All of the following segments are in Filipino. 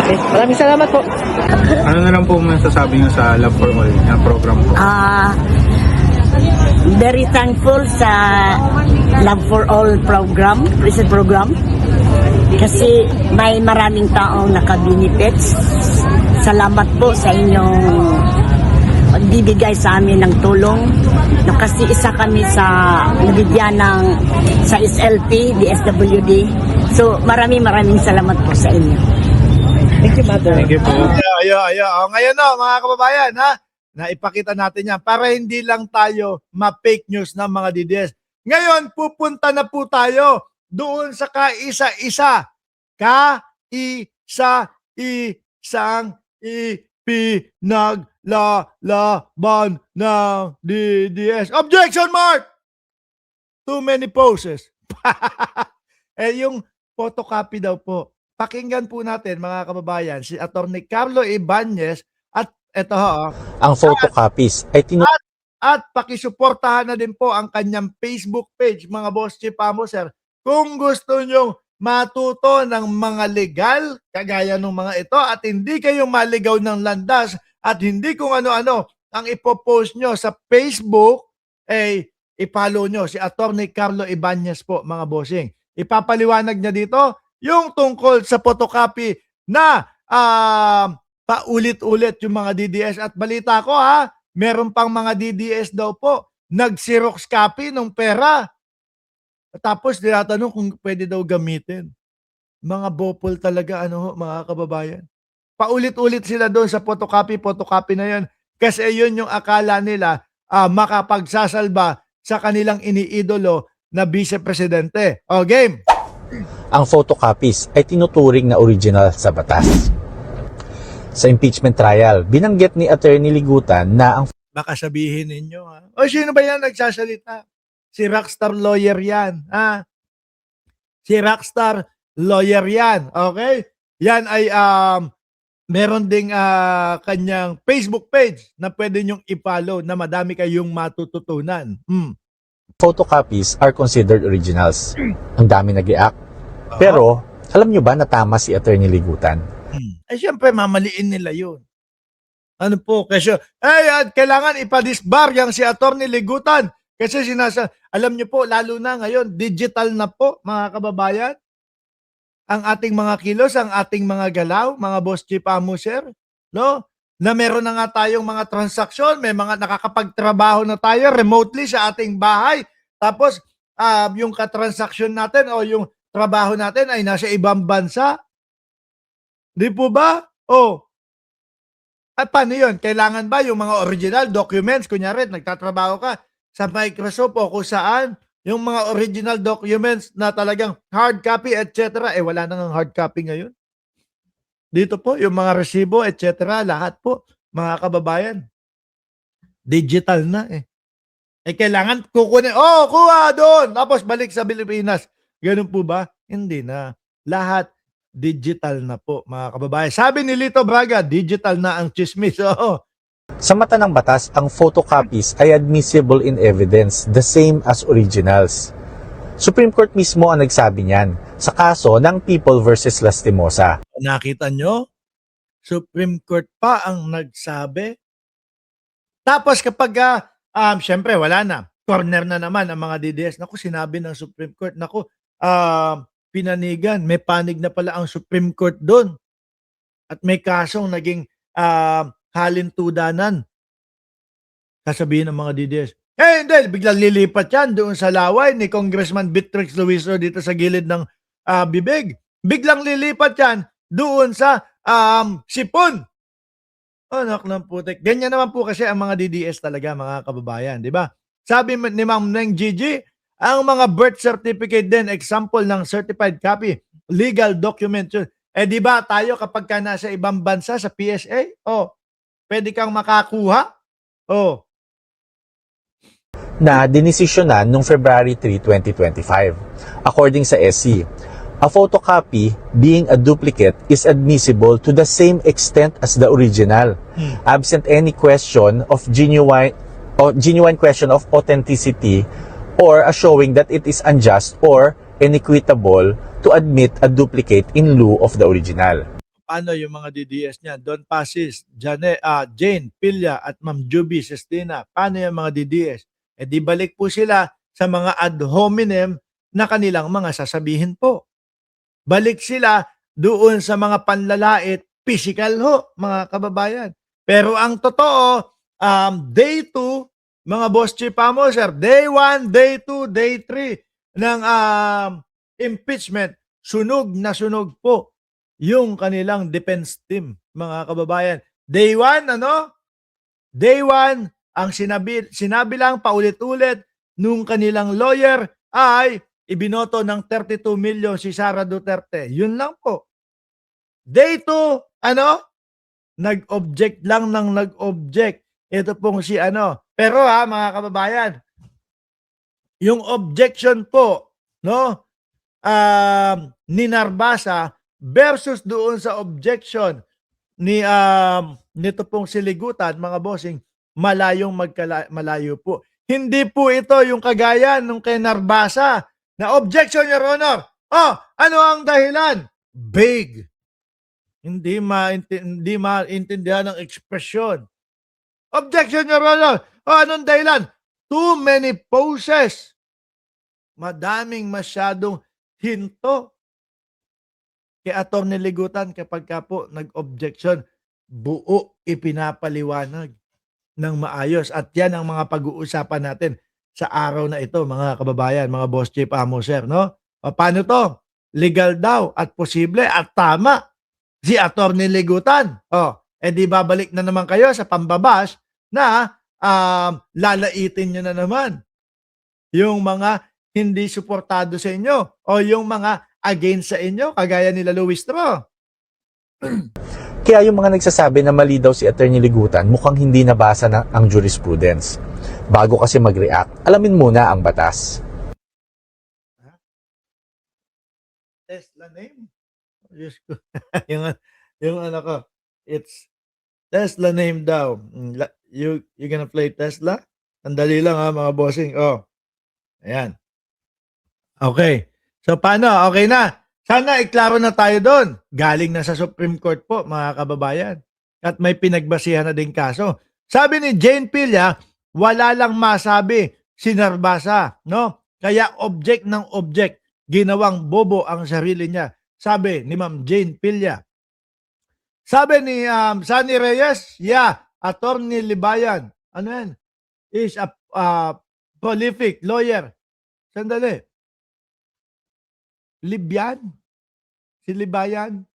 Okay. Maraming salamat po. Ano na lang po masasabi nyo sa Love for All na program po? Very thankful sa Love for All program, recent program. Kasi may maraming taong nakabenefits. Salamat po sa inyong pagbibigay sa amin ng tulong. No, kasi isa kami sa nabigyan ng sa SLP, DSWD. So maraming salamat po sa inyo. Thank you, Mother. Thank you po. Ayo. O, ngayon mga kababayan, naipakita natin yan para hindi lang tayo ma-fake news ng mga DDS. Ngayon, pupunta na po tayo doon sa kaisa-isa. Kaisa-isang ipinaglalaban ng DDS. Objection mark! Too many poses. Yung photocopy daw po. Pakinggan po natin mga kababayan si Atty. Carlo Ibanez at ito ang photocopies ay at pakisuportahan na din po ang kanyang Facebook page mga Boss Chief Amo Sir. Kung gusto nyong matuto ng mga legal kagaya ng mga ito at hindi kayo maligaw ng landas at hindi kung ano-ano ang ipopost nyo sa Facebook, i-follow nyo si Atty. Carlo Ibanez po mga bossing. Ipapaliwanag niya dito yung tungkol sa photocopy na paulit-ulit yung mga DDS. At balita ko meron pang mga DDS daw po nag-Xerox copy ng pera. Tapos tinatanong kung pwede daw gamitin. Mga bopol talaga mga kababayan. Paulit-ulit sila doon sa photocopy na yan. Kasi yun yung akala nila makapagsasalba sa kanilang iniidolo na vice-presidente. O, game! ang photocopies ay tinuturing na original sa batas. Sa impeachment trial, binanggit ni Attorney Ligutan na ang Baka sabihin ninyo, o sino ba yan nagsasalita? Si Rockstar Lawyer yan. Si Rockstar Lawyer yan. Okay? Yan ay meron ding kanyang Facebook page na pwede nyong i-follow na madami kayong matututunan. photocopies are considered originals. Ang dami nag-i-act. Pero, alam nyo ba na tama si Attorney Ligutan? Siyempre, mamaliin nila yun. Ano po? Kasi, kailangan ipadisbar yang si Attorney Ligutan. Kasi alam nyo po, lalo na ngayon, digital na po, mga kababayan. Ang ating mga kilos, ang ating mga galaw, mga Boss Chief Amo Sir, no? Na meron na nga tayong mga transaksyon, may mga nakakapagtrabaho na tayo remotely sa ating bahay. Tapos, yung katransaksyon natin o yung trabaho natin ay nasa ibang bansa. Di po ba? At paano yun? Kailangan ba yung mga original documents, kunyari, nagtatrabaho ka sa Microsoft o kung saan, yung mga original documents na talagang hard copy, etc. Wala nang hard copy ngayon. Dito po, yung mga resibo, etc. Lahat po, mga kababayan, digital na kailangan kukunin, kuha doon, tapos balik sa Pilipinas. Ganun po ba? Hindi na. Lahat digital na po, mga kababayan. Sabi ni Lito Braga, digital na ang chismis. Sa mata ng batas, ang photocopies ay admissible in evidence, the same as originals. Supreme Court mismo ang nagsabi niyan sa kaso ng People versus Lastimosa. Nakita nyo? Supreme Court pa ang nagsabi. Tapos kapag, syempre wala na. Corner na naman ang mga DDS. Naku, sinabi ng Supreme Court. Naku, pinanigan. May panig na pala ang Supreme Court doon. At may kasong naging halintudanan. Sasabihin ng mga DDS. Hindi, biglang lilipat yan doon sa laway ni Congressman Beatrix Luiso dito sa gilid ng bibig. Biglang lilipat yan doon sa sipon. Anak ng putik. Ganyan naman po kasi ang mga DDS talaga, mga kababayan. Di ba? Sabi ni Ma'am Neng Gigi, ang mga birth certificate din, example ng certified copy, legal document. Di ba tayo kapag ka nasa ibang bansa sa PSA, pwede kang makakuha? Na dinesisyonan noong February 3, 2025. According sa SC, a photocopy being a duplicate is admissible to the same extent as the original, absent any question of genuine question of authenticity or a showing that it is unjust or inequitable to admit a duplicate in lieu of the original. paano yung mga DDS niya? Don Pasis, Jane Pilla at Ma'am Juby Sestina. Paano yung mga DDS? Eh di balik po sila sa mga ad hominem na kanilang mga sasabihin po. Balik sila doon sa mga panlalait, physical ho, mga kababayan. Pero ang totoo, day 2, mga boss chief sir, day 1, day 2, day 3 ng impeachment, sunog na sunog po yung kanilang defense team, mga kababayan. Day 1, ano? Day 1, ang sinabi lang paulit-ulit nung kanilang lawyer ay ibinoto ng 32 million si Sara Duterte. Yun lang po. Day 2, ano? Nag-object lang ng nag-object. Ito pong si ano. Pero mga kababayan, yung objection po, no? Ni Narbasa versus doon sa objection ni nito pong siligutan, mga bossing, malayo po. Hindi po ito yung kagaya nung kay Narbasa na objection, Your Honor. Ano ang dahilan? Vague. Hindi maintindihan ng ekspresyon. Objection, Your Honor. Anong dahilan? Too many poses. Madaming masyadong hinto. Kay Atty. Ligutan kapag ka po nag-objection, buo ipinapaliwanag ng maayos. At yan ang mga pag-uusapan natin sa araw na ito, mga kababayan, mga boss chief sir, no? Paano to? Legal daw at posible at tama si Atty. Ligutan. Di babalik na naman kayo sa pambabas na lalaitin nyo na naman yung mga hindi suportado sa inyo o yung mga against sa inyo, kagaya nila Luis Tro. Kaya yung mga nagsasabi na mali daw si Atty. Ligutan, mukhang hindi nabasa na ang jurisprudence. Bago kasi mag-react, alamin muna ang batas. Tesla name? Diyos ko. yung ano ko, it's Tesla name daw. You gonna play Tesla? Sandali lang mga bossing. Ayan. Okay. So paano? Okay na. Sana iklaro na tayo doon. Galing na sa Supreme Court po, mga kababayan. At may pinagbasihan na din kaso. Sabi ni Jane Pilla, wala lang masabi si Narbasa, no? Kaya object ng object, ginawang bobo ang sarili niya. Sabi ni Ma'am Jane Pilla. Sabi ni Sunny Reyes, Atty. Libayan, ano yan? Is a prolific lawyer. Sandali. Libyan? Si Libayan?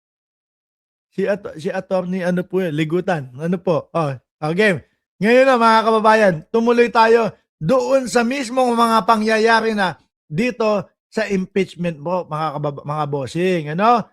Si attorney, ano po yan? Ligutan. Ano po? Okay. Ngayon na mga kababayan, tumuloy tayo doon sa mismong mga pangyayari na dito sa impeachment po, mga bossing. Ano?